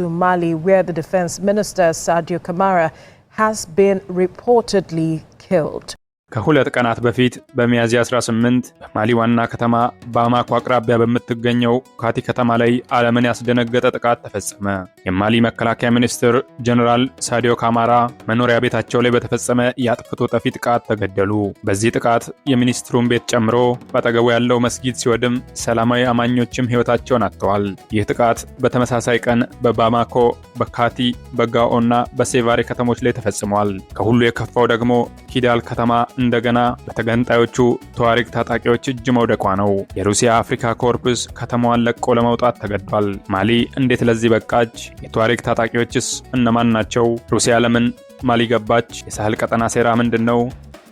to Mali, where the defense minister Sadio Kamara has been reportedly killed. ከሁለት ቀናት በፊት በሚያዝያ 18 በማሊ ዋና ከተማ ባማኮ አቅራቢያ በምትገኘው ካቲ ከተማ ላይ ዓለምን ያስደነገጠ ጥቃት ተፈጸመ። የማሊ መከላከያ ሚኒስትር ጀነራል ሳዲዮ ካማራ መኖሪያ ቤታቸው ላይ በተፈጸመ የአጥፍቶ ጠፊ ጥቃት ተገደሉ። በዚህ ጥቃት የሚኒስትሩን ቤት ጨምሮ በአጠገቡ ያለው መስጊድ ሲወድም ሰላማዊ አማኞችም ሕይወታቸውን አጥተዋል። ይህ ጥቃት በተመሳሳይ ቀን በባማኮ፣ በካቲ፣ በጋኦና በሴቫሬ ከተሞች ላይ ተፈጽሟል። ከሁሉ የከፋው ደግሞ ኪዳል ከተማ እንደገና በተገንጣዮቹ ተዋሪግ ታጣቂዎች እጅ መውደቋ ነው። የሩሲያ አፍሪካ ኮርፕስ ከተማዋን ለቆ ለመውጣት ተገዷል። ማሊ እንዴት ለዚህ በቃች? የተዋሪግ ታጣቂዎችስ እነማን ናቸው? ሩሲያ ለምን ማሊ ገባች? የሳህል ቀጠና ሴራ ምንድነው?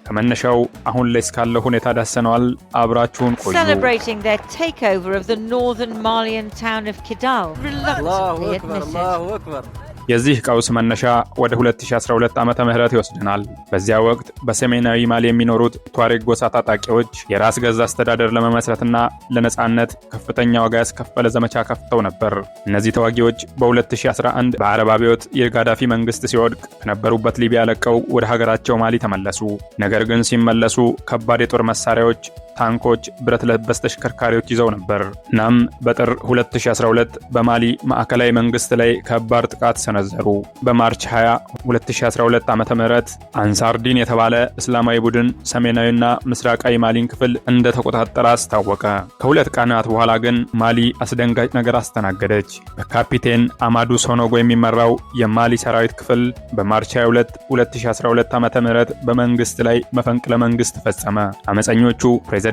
ከመነሻው አሁን ላይ እስካለው ሁኔታ ዳሰነዋል። አብራችሁን ቆዩ። Celebrating their takeover of the northern Malian town of Kidal. Reluctantly admitted. የዚህ ቀውስ መነሻ ወደ 2012 ዓመተ ምህረት ይወስደናል። በዚያ ወቅት በሰሜናዊ ማሊ የሚኖሩት ቱዋሬግ ጎሳ ታጣቂዎች የራስ ገዝ አስተዳደር ለመመስረትና ለነጻነት ከፍተኛ ዋጋ ያስከፈለ ዘመቻ ከፍተው ነበር። እነዚህ ተዋጊዎች በ2011 በአረብ አብዮት የጋዳፊ መንግስት ሲወድቅ ከነበሩበት ሊቢያ ለቀው ወደ ሀገራቸው ማሊ ተመለሱ። ነገር ግን ሲመለሱ ከባድ የጦር መሳሪያዎች፣ ታንኮች፣ ብረት ለበስ ተሽከርካሪዎች ይዘው ነበር። እናም በጥር 2012 በማሊ ማዕከላዊ መንግስት ላይ ከባድ ጥቃት ሰነዘሩ። በማርች 20 2012 ዓመተ ምህረት አንሳርዲን የተባለ እስላማዊ ቡድን ሰሜናዊና ምስራቃዊ ማሊን ክፍል እንደተቆጣጠረ አስታወቀ። ከሁለት ቀናት በኋላ ግን ማሊ አስደንጋጭ ነገር አስተናገደች። በካፒቴን አማዱ ሶኖጎ የሚመራው የማሊ ሰራዊት ክፍል በማርች 22 2012 ዓመተ ምህረት በመንግስት ላይ መፈንቅለ መንግስት ፈጸመ። አመፀኞቹ ፕሬዝዳንት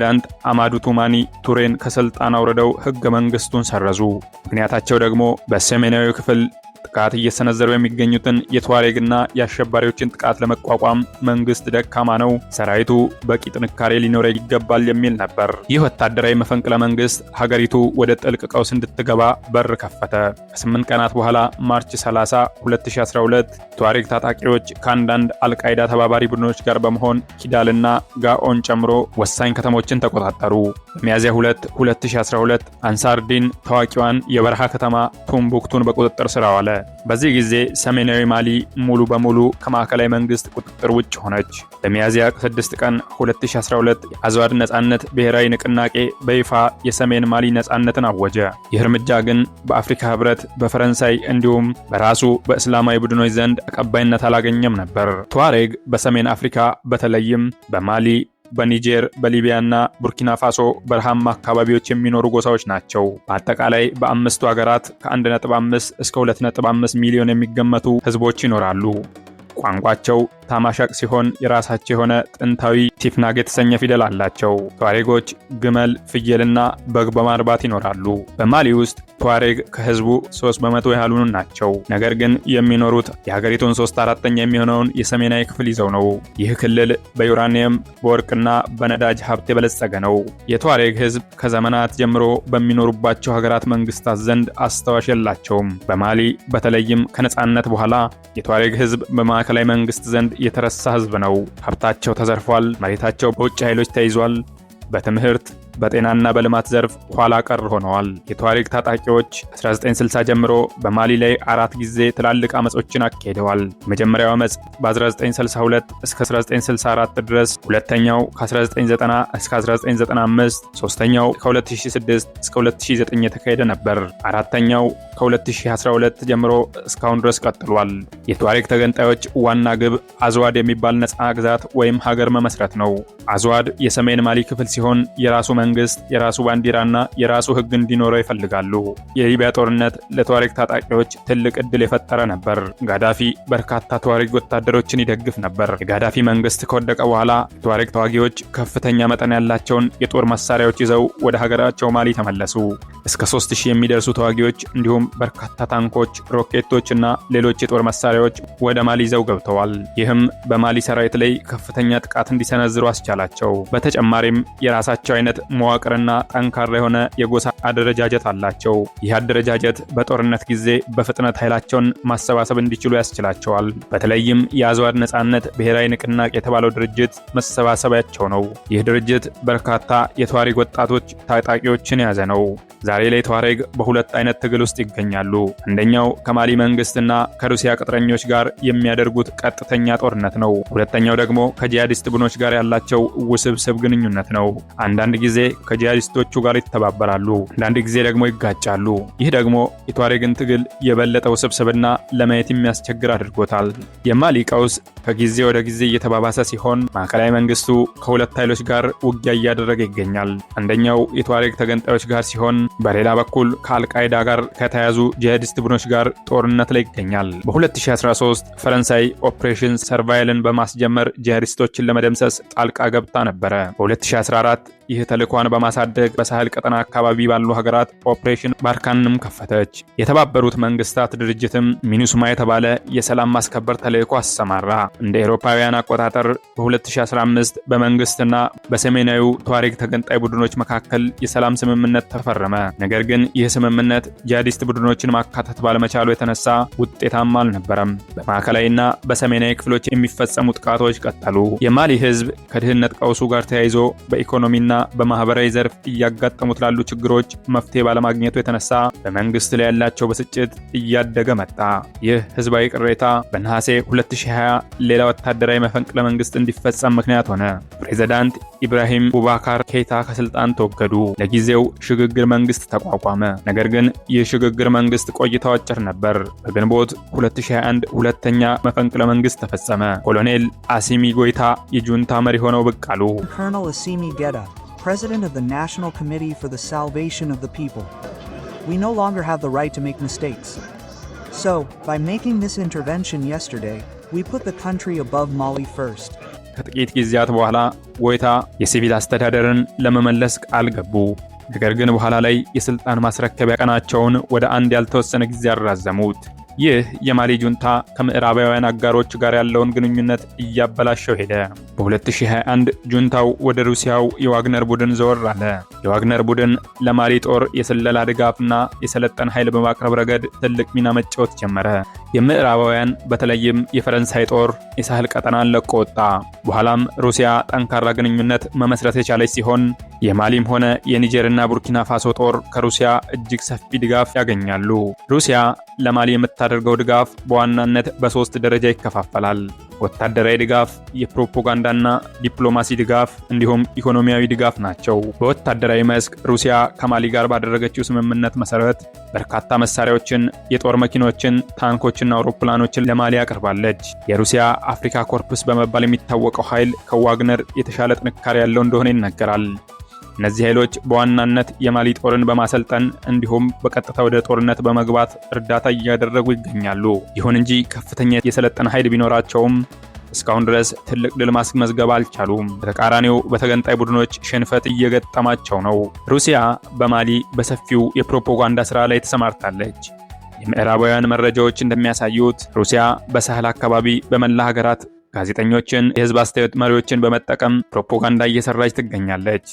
አማዱ ቱማኒ ቱሬን ከስልጣን አውርደው ህገ መንግስቱን ሰረዙ። ምክንያታቸው ደግሞ በሰሜናዊ ክፍል ጥቃት እየሰነዘሩ የሚገኙትን የቱዋሬግና የአሸባሪዎችን ጥቃት ለመቋቋም መንግስት ደካማ ነው፣ ሰራዊቱ በቂ ጥንካሬ ሊኖረው ይገባል የሚል ነበር። ይህ ወታደራዊ መፈንቅለ መንግስት ሀገሪቱ ወደ ጥልቅ ቀውስ እንድትገባ በር ከፈተ። ከ8 ቀናት በኋላ ማርች 30 2012 ቱዋሬግ ታጣቂዎች ከአንዳንድ አልቃይዳ ተባባሪ ቡድኖች ጋር በመሆን ኪዳልና ጋኦን ጨምሮ ወሳኝ ከተሞችን ተቆጣጠሩ። በሚያዝያ 2 2012 አንሳርዲን ታዋቂዋን የበረሃ ከተማ ቱምቡክቱን በቁጥጥር ስር አዋለ። በዚህ ጊዜ ሰሜናዊ ማሊ ሙሉ በሙሉ ከማዕከላዊ መንግስት ቁጥጥር ውጭ ሆነች። በሚያዝያ 6 ቀን 2012 የአዝዋድ ነጻነት ብሔራዊ ንቅናቄ በይፋ የሰሜን ማሊ ነጻነትን አወጀ። ይህ እርምጃ ግን በአፍሪካ ህብረት፣ በፈረንሳይ እንዲሁም በራሱ በእስላማዊ ቡድኖች ዘንድ ተቀባይነት አላገኘም ነበር። ቱዋሬግ በሰሜን አፍሪካ በተለይም በማሊ፣ በኒጀር፣ በሊቢያና ቡርኪና ፋሶ በረሃማ አካባቢዎች የሚኖሩ ጎሳዎች ናቸው። በአጠቃላይ በአምስቱ ሀገራት ከ1.5 እስከ 2.5 ሚሊዮን የሚገመቱ ህዝቦች ይኖራሉ። ቋንቋቸው ታማሻቅ ሲሆን የራሳቸው የሆነ ጥንታዊ ቲፍናግ የተሰኘ ፊደል አላቸው። ቱዋሬጎች ግመል፣ ፍየልና በግ በማርባት ይኖራሉ። በማሊ ውስጥ ቱዋሬግ ከህዝቡ 3% ያህሉን ናቸው። ነገር ግን የሚኖሩት የሀገሪቱን 3/4 የሚሆነውን የሰሜናዊ ክፍል ይዘው ነው። ይህ ክልል በዩራኒየም፣ በወርቅና በነዳጅ ሀብት የበለጸገ ነው። የቱዋሬግ ህዝብ ከዘመናት ጀምሮ በሚኖሩባቸው ሀገራት መንግስታት ዘንድ አስታዋሽ የላቸውም። በማሊ በተለይም ከነጻነት በኋላ የቱዋሬግ ህዝብ በማዕከላዊ መንግስት ዘንድ የተረሳ ህዝብ ነው። ሀብታቸው ተዘርፏል። መሬታቸው በውጭ ኃይሎች ተይዟል። በትምህርት፣ በጤናና በልማት ዘርፍ ኋላ ቀር ሆነዋል። የቱዋሬግ ታጣቂዎች 1960 ጀምሮ በማሊ ላይ 4 ጊዜ ትላልቅ አመጾችን አካሂደዋል። የመጀመሪያው አመጽ በ1962 እስከ 1964 ድረስ፣ ሁለተኛው ከ1990 እስከ 1995፣ ሶስተኛው ከ2006 እስከ 2009 የተካሄደ ነበር። አራተኛው ከ2012 ጀምሮ እስካሁን ድረስ ቀጥሏል። የቱዋሬግ ተገንጣዮች ዋና ግብ አዝዋድ የሚባል ነፃ ግዛት ወይም ሀገር መመስረት ነው። አዝዋድ የሰሜን ማሊ ክፍል ሲሆን የራሱ መንግስት፣ የራሱ ባንዲራና የራሱ ህግ እንዲኖረው ይፈልጋሉ። የሊቢያ ጦርነት ለቱዋሬግ ታጣቂዎች ትልቅ ዕድል የፈጠረ ነበር። ጋዳፊ በርካታ ቱዋሬግ ወታደሮችን ይደግፍ ነበር። የጋዳፊ መንግስት ከወደቀ በኋላ የቱዋሬግ ተዋጊዎች ከፍተኛ መጠን ያላቸውን የጦር መሳሪያዎች ይዘው ወደ ሀገራቸው ማሊ ተመለሱ። እስከ 3000 የሚደርሱ ተዋጊዎች እንዲሁም በርካታ ታንኮች፣ ሮኬቶችና ሌሎች የጦር መሳሪያዎች ወደ ማሊ ይዘው ገብተዋል። ይህም በማሊ ሰራዊት ላይ ከፍተኛ ጥቃት እንዲሰነዝሩ አስቻላቸው። በተጨማሪም የራሳቸው አይነት መዋቅርና ጠንካራ የሆነ የጎሳ አደረጃጀት አላቸው። ይህ አደረጃጀት በጦርነት ጊዜ በፍጥነት ኃይላቸውን ማሰባሰብ እንዲችሉ ያስችላቸዋል። በተለይም የአዝዋድ ነጻነት ብሔራዊ ንቅናቄ የተባለው ድርጅት መሰባሰቢያቸው ነው። ይህ ድርጅት በርካታ የተዋሬግ ወጣቶች ታጣቂዎችን የያዘ ነው። ዛሬ ላይ ተዋሬግ በሁለት አይነት ትግል ውስጥ ይገኛሉ። አንደኛው ከማሊ መንግስትና ከሩሲያ ቅጥረኞች ጋር የሚያደርጉት ቀጥተኛ ጦርነት ነው። ሁለተኛው ደግሞ ከጂሃዲስት ቡድኖች ጋር ያላቸው ውስብስብ ግንኙነት ነው። አንዳንድ ጊዜ ከጂሃዲስቶቹ ጋር ይተባበራሉ፣ አንዳንድ ጊዜ ደግሞ ይጋጫሉ። ይህ ደግሞ የተዋሬግን ትግል የበለጠ ውስብስብና ለማየት የሚያስቸግር አድርጎታል። የማሊ ቀውስ ከጊዜ ወደ ጊዜ እየተባባሰ ሲሆን ማዕከላዊ መንግስቱ ከሁለት ኃይሎች ጋር ውጊያ እያደረገ ይገኛል። አንደኛው የተዋሬግ ተገንጣዮች ጋር ሲሆን በሌላ በኩል ከአልቃይዳ ጋር ከተያዙ ጂሃዲስት ቡድኖች ጋር ጦርነት ላይ ይገኛል። በ2013 ፈረንሳይ ኦፕሬሽን ሰርቫይልን በማስጀመር ጂሃዲስቶችን ለመደምሰስ ጣልቃ ገብታ ነበረ። በ2014 ይህ ተልዕኳን በማሳደግ በሳህል ቀጠና አካባቢ ባሉ ሀገራት ኦፕሬሽን ባርካንም ከፈተች። የተባበሩት መንግስታት ድርጅትም ሚኑስማ የተባለ የሰላም ማስከበር ተልዕኮ አሰማራ። እንደ አውሮፓውያን አቆጣጠር በ2015 በመንግስትና በሰሜናዊው ተዋሬግ ተገንጣይ ቡድኖች መካከል የሰላም ስምምነት ተፈረመ። ነገር ግን ይህ ስምምነት ጂሃዲስት ቡድኖችን ማካተት ባለመቻሉ የተነሳ ውጤታማ አልነበረም። በማዕከላዊና በሰሜናዊ ክፍሎች የሚፈጸሙ ጥቃቶች ቀጠሉ። የማሊ ህዝብ ከድህነት ቀውሱ ጋር ተያይዞ በኢኮኖሚና በማህበራዊ ዘርፍ እያጋጠሙት ላሉ ችግሮች መፍትሄ ባለማግኘቱ የተነሳ በመንግስት ላይ ያላቸው ብስጭት እያደገ መጣ። ይህ ህዝባዊ ቅሬታ በነሐሴ 2020 ሌላ ወታደራዊ መፈንቅለ መንግስት እንዲፈጸም ምክንያት ሆነ። ፕሬዝዳንት ኢብራሂም ቡባካር ኬይታ ከስልጣን ተወገዱ። ለጊዜው ሽግግር መንግስት ተቋቋመ። ነገር ግን ይህ ሽግግር መንግስት ቆይታው አጭር ነበር። በግንቦት 2021 ሁለተኛ መፈንቅለ መንግስት ተፈጸመ። ኮሎኔል አሲሚ ጎይታ የጁንታ መሪ ሆነው ብቅ አሉ። Colonel Assimi Goïta, President of the National Committee for the Salvation of the People. We no longer have the right to make mistakes. So, by making this intervention yesterday, we put the country above Mali first. ከጥቂት ጊዜያት በኋላ ጎይታ የሲቪል አስተዳደርን ለመመለስ ቃል ገቡ። ነገር ግን በኋላ ላይ የስልጣን ማስረከቢያ ቀናቸውን ወደ አንድ ያልተወሰነ ጊዜ አራዘሙት። ይህ የማሊ ጁንታ ከምዕራባውያን አጋሮች ጋር ያለውን ግንኙነት እያበላሸው ሄደ። በ2021 ጁንታው ወደ ሩሲያው የዋግነር ቡድን ዘወር አለ። የዋግነር ቡድን ለማሊ ጦር የስለላ ድጋፍና የሰለጠነ ኃይል በማቅረብ ረገድ ትልቅ ሚና መጫወት ጀመረ። የምዕራባውያን በተለይም የፈረንሳይ ጦር የሳህል ቀጠናን ለቆ ወጣ። በኋላም ሩሲያ ጠንካራ ግንኙነት መመስረት የቻለች ሲሆን የማሊም ሆነ የኒጀርና ቡርኪና ፋሶ ጦር ከሩሲያ እጅግ ሰፊ ድጋፍ ያገኛሉ። ሩሲያ ለማሊ የምታደርገው ድጋፍ በዋናነት በሶስት ደረጃ ይከፋፈላል። ወታደራዊ ድጋፍ፣ የፕሮፓጋንዳና ዲፕሎማሲ ድጋፍ እንዲሁም ኢኮኖሚያዊ ድጋፍ ናቸው። በወታደራዊ መስክ ሩሲያ ከማሊ ጋር ባደረገችው ስምምነት መሰረት በርካታ መሳሪያዎችን፣ የጦር መኪኖችን፣ ታንኮችና አውሮፕላኖችን ለማሊ አቅርባለች። የሩሲያ አፍሪካ ኮርፕስ በመባል የሚታወቀው ኃይል ከዋግነር የተሻለ ጥንካሬ ያለው እንደሆነ ይነገራል። እነዚህ ኃይሎች በዋናነት የማሊ ጦርን በማሰልጠን እንዲሁም በቀጥታ ወደ ጦርነት በመግባት እርዳታ እያደረጉ ይገኛሉ። ይሁን እንጂ ከፍተኛ የሰለጠነ ኃይል ቢኖራቸውም እስካሁን ድረስ ትልቅ ድል ማስመዝገብ አልቻሉም። በተቃራኒው በተገንጣይ ቡድኖች ሽንፈት እየገጠማቸው ነው። ሩሲያ በማሊ በሰፊው የፕሮፓጋንዳ ስራ ላይ ተሰማርታለች። የምዕራባውያን መረጃዎች እንደሚያሳዩት ሩሲያ በሳህል አካባቢ በመላ ሀገራት ጋዜጠኞችን፣ የህዝብ አስተያየት መሪዎችን በመጠቀም ፕሮፓጋንዳ እየሰራች ትገኛለች።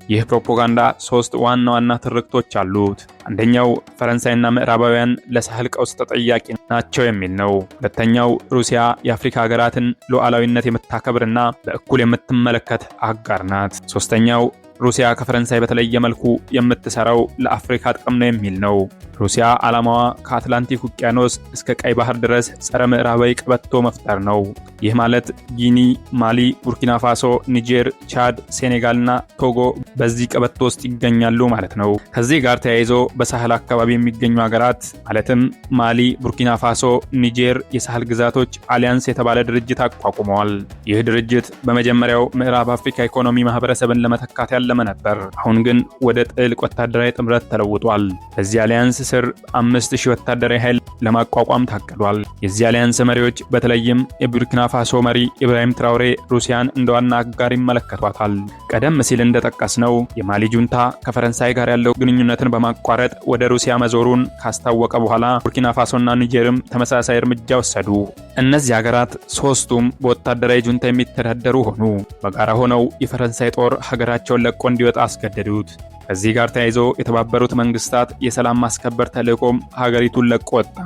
ይህ ፕሮፓጋንዳ ሶስት ዋና ዋና ትርክቶች አሉት። አንደኛው ፈረንሳይና ምዕራባውያን ለሳህል ቀውስ ተጠያቂ ናቸው የሚል ነው። ሁለተኛው ሩሲያ የአፍሪካ ሀገራትን ሉዓላዊነት የምታከብርና በእኩል የምትመለከት አጋር ናት። ሶስተኛው ሩሲያ ከፈረንሳይ በተለየ መልኩ የምትሰራው ለአፍሪካ ጥቅም ነው የሚል ነው። ሩሲያ ዓላማዋ ከአትላንቲክ ውቅያኖስ እስከ ቀይ ባህር ድረስ ጸረ ምዕራባዊ ቀበቶ መፍጠር ነው። ይህ ማለት ጊኒ፣ ማሊ፣ ቡርኪና ፋሶ፣ ኒጀር፣ ቻድ፣ ሴኔጋልና ቶጎ በዚህ ቀበቶ ውስጥ ይገኛሉ ማለት ነው። ከዚህ ጋር ተያይዞ በሳህል አካባቢ የሚገኙ ሀገራት ማለትም ማሊ፣ ቡርኪና ፋሶ፣ ኒጀር የሳህል ግዛቶች አሊያንስ የተባለ ድርጅት አቋቁመዋል። ይህ ድርጅት በመጀመሪያው ምዕራብ አፍሪካ ኢኮኖሚ ማህበረሰብን ለመተካት ያለመ ነበር። አሁን ግን ወደ ጥልቅ ወታደራዊ ጥምረት ተለውጧል። በዚህ አሊያንስ ስር 5000 ወታደራዊ ኃይል ለማቋቋም ታቅዷል። የዚህ አሊያንስ መሪዎች በተለይም የቡርኪና ፋሶ መሪ ኢብራሂም ትራውሬ ሩሲያን እንደ ዋና አጋር ይመለከቷታል። ቀደም ሲል እንደጠቀስነው የማሊ ጁንታ ከፈረንሳይ ጋር ያለው ግንኙነትን በማቋረጥ ወደ ሩሲያ መዞሩን ካስታወቀ በኋላ ቡርኪና ፋሶና ኒጀርም ተመሳሳይ እርምጃ ወሰዱ። እነዚህ ሀገራት ሶስቱም በወታደራዊ ጁንታ የሚተዳደሩ ሆኑ። በጋራ ሆነው የፈረንሳይ ጦር ሀገራቸውን ለቆ እንዲወጣ አስገደዱት። ከዚህ ጋር ተያይዞ የተባበሩት መንግስታት የሰላም ማስከበር ተልዕኮም ሀገሪቱን ለቆ ወጣ።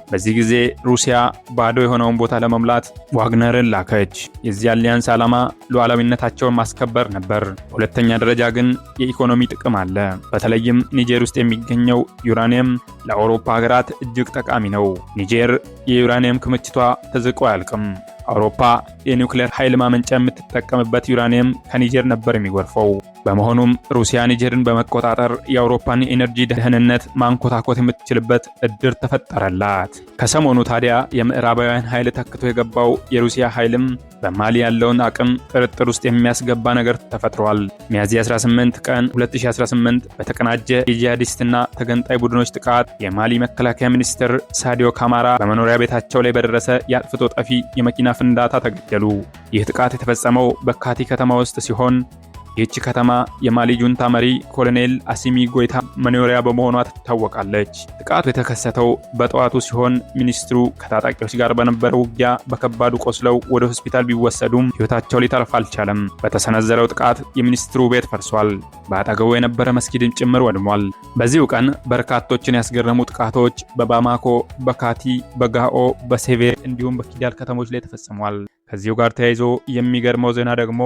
በዚህ ጊዜ ሩሲያ ባዶ የሆነውን ቦታ ለመሙላት ዋግነርን ላከች። የዚህ አሊያንስ ዓላማ ሉዓላዊነታቸውን ማስከበር ነበር። በሁለተኛ ደረጃ ግን የኢኮኖሚ ጥቅም አለ። በተለይም ኒጀር ውስጥ የሚገኘው ዩራኒየም ለአውሮፓ ሀገራት እጅግ ጠቃሚ ነው። ኒጀር የዩራኒየም ክምችቷ ተዝቆ አያልቅም። አውሮፓ የኒውክሌር ኃይል ማመንጫ የምትጠቀምበት ዩራኒየም ከኒጀር ነበር የሚጎርፈው። በመሆኑም ሩሲያ ኒጀርን በመቆጣጠር የአውሮፓን የኤነርጂ ደህንነት ማንኮታኮት የምትችልበት እድል ተፈጠረላት። ከሰሞኑ ታዲያ የምዕራባውያን ኃይል ተክቶ የገባው የሩሲያ ኃይልም በማሊ ያለውን አቅም ጥርጥር ውስጥ የሚያስገባ ነገር ተፈጥሯል። ሚያዝያ 18 ቀን 2018 በተቀናጀ የጂሃዲስትና ተገንጣይ ቡድኖች ጥቃት የማሊ መከላከያ ሚኒስትር ሳዲዮ ካማራ በመኖሪያ ቤታቸው ላይ በደረሰ የአጥፍቶ ጠፊ የመኪና ፍንዳታ ተገደሉ። ይህ ጥቃት የተፈጸመው በካቲ ከተማ ውስጥ ሲሆን ይህች ከተማ የማሊ ጁንታ መሪ ኮሎኔል አሲሚ ጎይታ መኖሪያ በመሆኗ ትታወቃለች። ጥቃቱ የተከሰተው በጠዋቱ ሲሆን ሚኒስትሩ ከታጣቂዎች ጋር በነበረው ውጊያ በከባዱ ቆስለው ወደ ሆስፒታል ቢወሰዱም ሕይወታቸው ሊተርፍ አልቻለም። በተሰነዘረው ጥቃት የሚኒስትሩ ቤት ፈርሷል። በአጠገቡ የነበረ መስጊድን ጭምር ወድሟል። በዚሁ ቀን በርካቶችን ያስገረሙ ጥቃቶች በባማኮ፣ በካቲ፣ በጋኦ፣ በሴቬር እንዲሁም በኪዳል ከተሞች ላይ ተፈጽሟል። ከዚሁ ጋር ተያይዞ የሚገርመው ዜና ደግሞ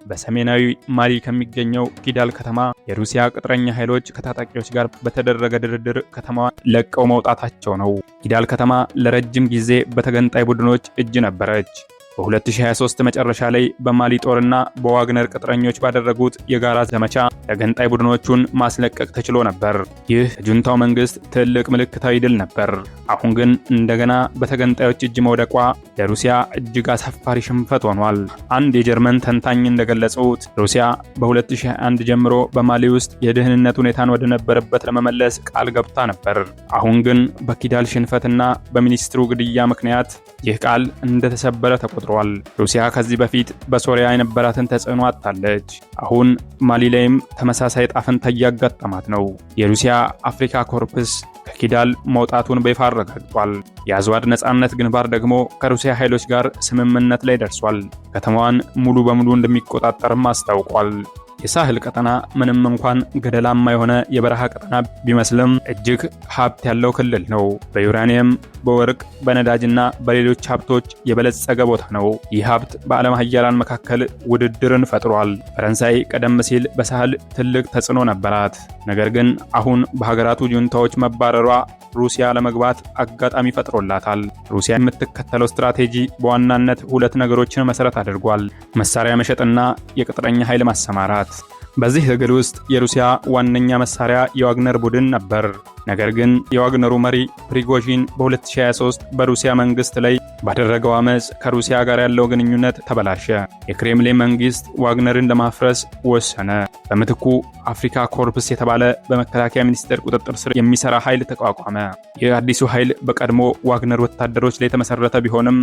በሰሜናዊ ማሊ ከሚገኘው ኪዳል ከተማ የሩሲያ ቅጥረኛ ኃይሎች ከታጣቂዎች ጋር በተደረገ ድርድር ከተማዋን ለቀው መውጣታቸው ነው። ኪዳል ከተማ ለረጅም ጊዜ በተገንጣይ ቡድኖች እጅ ነበረች። በ2023 መጨረሻ ላይ በማሊ ጦርና በዋግነር ቅጥረኞች ባደረጉት የጋራ ዘመቻ ተገንጣይ ቡድኖቹን ማስለቀቅ ተችሎ ነበር። ይህ የጁንታው መንግስት ትልቅ ምልክታዊ ድል ነበር። አሁን ግን እንደገና በተገንጣዮች እጅ መውደቋ ለሩሲያ እጅግ አሳፋሪ ሽንፈት ሆኗል። አንድ የጀርመን ተንታኝ እንደገለጹት ሩሲያ በ2021 ጀምሮ በማሊ ውስጥ የደህንነት ሁኔታን ወደ ነበረበት ለመመለስ ቃል ገብታ ነበር። አሁን ግን በኪዳል ሽንፈትና በሚኒስትሩ ግድያ ምክንያት ይህ ቃል እንደተሰበረ ተቆጥሯል። ሩሲያ ከዚህ በፊት በሶሪያ የነበራትን ተጽዕኖ አጥታለች። አሁን ማሊ ላይም ተመሳሳይ ጣፈንታ እያጋጠማት ነው። የሩሲያ አፍሪካ ኮርፕስ ከኪዳል መውጣቱን በይፋ አረጋግጧል። የአዝዋድ ነጻነት ግንባር ደግሞ ከሩሲያ ኃይሎች ጋር ስምምነት ላይ ደርሷል። ከተማዋን ሙሉ በሙሉ እንደሚቆጣጠርም አስታውቋል። የሳህል ቀጠና ምንም እንኳን ገደላማ የሆነ የበረሃ ቀጠና ቢመስልም እጅግ ሀብት ያለው ክልል ነው። በዩራኒየም፣ በወርቅ፣ በነዳጅና በሌሎች ሀብቶች የበለጸገ ቦታ ነው። ይህ ሀብት በዓለም ሀያላን መካከል ውድድርን ፈጥሯል። ፈረንሳይ ቀደም ሲል በሳህል ትልቅ ተጽዕኖ ነበራት። ነገር ግን አሁን በሀገራቱ ጁንታዎች መባረሯ ሩሲያ ለመግባት አጋጣሚ ፈጥሮላታል። ሩሲያ የምትከተለው ስትራቴጂ በዋናነት ሁለት ነገሮችን መሰረት አድርጓል። መሳሪያ መሸጥና የቅጥረኛ ኃይል ማሰማራት። በዚህ ትግል ውስጥ የሩሲያ ዋነኛ መሳሪያ የዋግነር ቡድን ነበር። ነገር ግን የዋግነሩ መሪ ፕሪጎዢን በ2023 በሩሲያ መንግስት ላይ ባደረገው አመፅ ከሩሲያ ጋር ያለው ግንኙነት ተበላሸ። የክሬምሊን መንግስት ዋግነርን ለማፍረስ ወሰነ። በምትኩ አፍሪካ ኮርፕስ የተባለ በመከላከያ ሚኒስቴር ቁጥጥር ስር የሚሰራ ኃይል ተቋቋመ። ይህ አዲሱ ኃይል በቀድሞ ዋግነር ወታደሮች ላይ የተመሰረተ ቢሆንም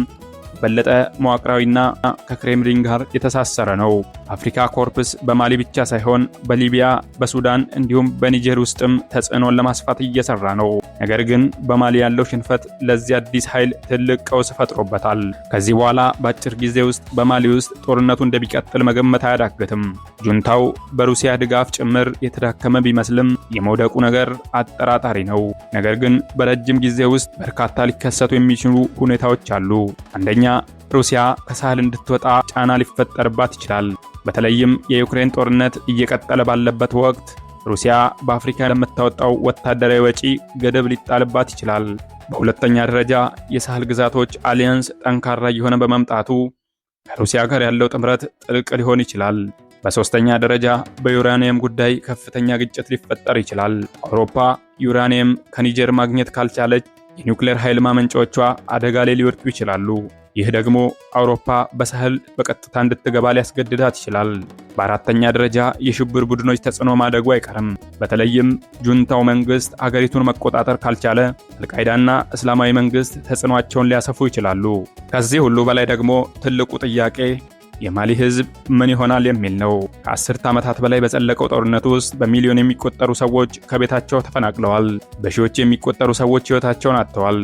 በለጠ መዋቅራዊና ከክሬምሊን ጋር የተሳሰረ ነው። አፍሪካ ኮርፕስ በማሊ ብቻ ሳይሆን በሊቢያ፣ በሱዳን እንዲሁም በኒጀር ውስጥም ተጽዕኖን ለማስፋት እየሰራ ነው። ነገር ግን በማሊ ያለው ሽንፈት ለዚህ አዲስ ኃይል ትልቅ ቀውስ ፈጥሮበታል። ከዚህ በኋላ በአጭር ጊዜ ውስጥ በማሊ ውስጥ ጦርነቱ እንደሚቀጥል መገመት አያዳግትም። ጁንታው በሩሲያ ድጋፍ ጭምር የተዳከመ ቢመስልም የመውደቁ ነገር አጠራጣሪ ነው። ነገር ግን በረጅም ጊዜ ውስጥ በርካታ ሊከሰቱ የሚችሉ ሁኔታዎች አሉ። አንደኛ፣ ሩሲያ ከሳህል እንድትወጣ ጫና ሊፈጠርባት ይችላል። በተለይም የዩክሬን ጦርነት እየቀጠለ ባለበት ወቅት ሩሲያ በአፍሪካ ለምታወጣው ወታደራዊ ወጪ ገደብ ሊጣልባት ይችላል። በሁለተኛ ደረጃ የሳህል ግዛቶች አሊያንስ ጠንካራ እየሆነ በመምጣቱ ከሩሲያ ጋር ያለው ጥምረት ጥልቅ ሊሆን ይችላል። በሶስተኛ ደረጃ በዩራኒየም ጉዳይ ከፍተኛ ግጭት ሊፈጠር ይችላል። አውሮፓ ዩራኒየም ከኒጀር ማግኘት ካልቻለች የኒውክሌር ኃይል ማመንጫዎቿ አደጋ ላይ ሊወድቁ ይችላሉ። ይህ ደግሞ አውሮፓ በሳህል በቀጥታ እንድትገባ ሊያስገድዳት ይችላል። በአራተኛ ደረጃ የሽብር ቡድኖች ተጽዕኖ ማደጉ አይቀርም። በተለይም ጁንታው መንግስት አገሪቱን መቆጣጠር ካልቻለ አልቃይዳና እስላማዊ መንግስት ተጽዕኖአቸውን ሊያሰፉ ይችላሉ። ከዚህ ሁሉ በላይ ደግሞ ትልቁ ጥያቄ የማሊ ህዝብ ምን ይሆናል የሚል ነው። ከ10 ዓመታት በላይ በጸለቀው ጦርነት ውስጥ በሚሊዮን የሚቆጠሩ ሰዎች ከቤታቸው ተፈናቅለዋል። በሺዎች የሚቆጠሩ ሰዎች ሕይወታቸውን አጥተዋል።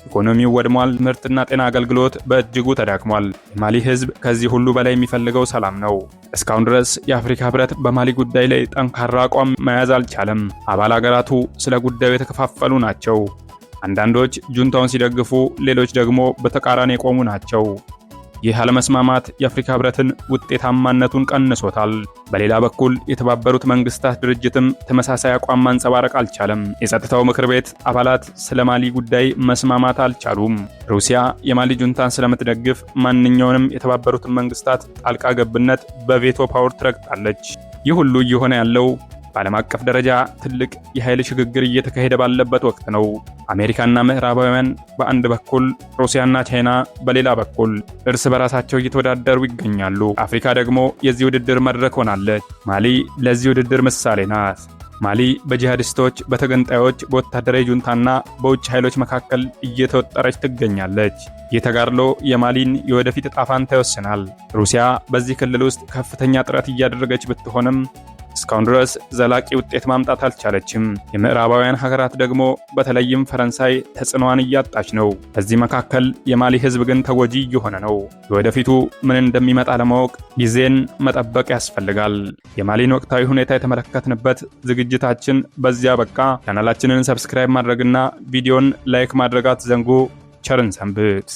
ኢኮኖሚው ወድሟል። ምርትና ጤና አገልግሎት በእጅጉ ተዳክሟል። የማሊ ሕዝብ ከዚህ ሁሉ በላይ የሚፈልገው ሰላም ነው። እስካሁን ድረስ የአፍሪካ ሕብረት በማሊ ጉዳይ ላይ ጠንካራ አቋም መያዝ አልቻለም። አባል አገራቱ ስለ ጉዳዩ የተከፋፈሉ ናቸው። አንዳንዶች ጁንታውን ሲደግፉ፣ ሌሎች ደግሞ በተቃራኒ የቆሙ ናቸው። ይህ አለመስማማት የአፍሪካ ሕብረትን ውጤታማነቱን ቀንሶታል። በሌላ በኩል የተባበሩት መንግስታት ድርጅትም ተመሳሳይ አቋም ማንጸባረቅ አልቻለም። የጸጥታው ምክር ቤት አባላት ስለ ማሊ ጉዳይ መስማማት አልቻሉም። ሩሲያ የማሊ ጁንታን ስለምትደግፍ ማንኛውንም የተባበሩት መንግስታት ጣልቃ ገብነት በቬቶ ፓወር ትረግጣለች። ይህ ሁሉ እየሆነ ያለው በዓለም አቀፍ ደረጃ ትልቅ የኃይል ሽግግር እየተካሄደ ባለበት ወቅት ነው። አሜሪካና ምዕራባውያን በአንድ በኩል፣ ሩሲያና ቻይና በሌላ በኩል እርስ በራሳቸው እየተወዳደሩ ይገኛሉ። አፍሪካ ደግሞ የዚህ ውድድር መድረክ ሆናለች። ማሊ ለዚህ ውድድር ምሳሌ ናት። ማሊ በጂሃዲስቶች፣ በተገንጣዮች፣ በወታደራዊ ጁንታና በውጭ ኃይሎች መካከል እየተወጠረች ትገኛለች። ይህ ተጋድሎ የማሊን የወደፊት ዕጣ ፈንታ ይወስናል። ሩሲያ በዚህ ክልል ውስጥ ከፍተኛ ጥረት እያደረገች ብትሆንም እስካሁን ድረስ ዘላቂ ውጤት ማምጣት አልቻለችም። የምዕራባውያን ሀገራት ደግሞ በተለይም ፈረንሳይ ተጽዕኖዋን እያጣች ነው። በዚህ መካከል የማሊ ሕዝብ ግን ተጎጂ እየሆነ ነው። የወደፊቱ ምን እንደሚመጣ ለማወቅ ጊዜን መጠበቅ ያስፈልጋል። የማሊን ወቅታዊ ሁኔታ የተመለከትንበት ዝግጅታችን በዚያ በቃ። ቻናላችንን ሰብስክራይብ ማድረግና ቪዲዮን ላይክ ማድረግ አትዘንጉ። ቸርን ሰንብት።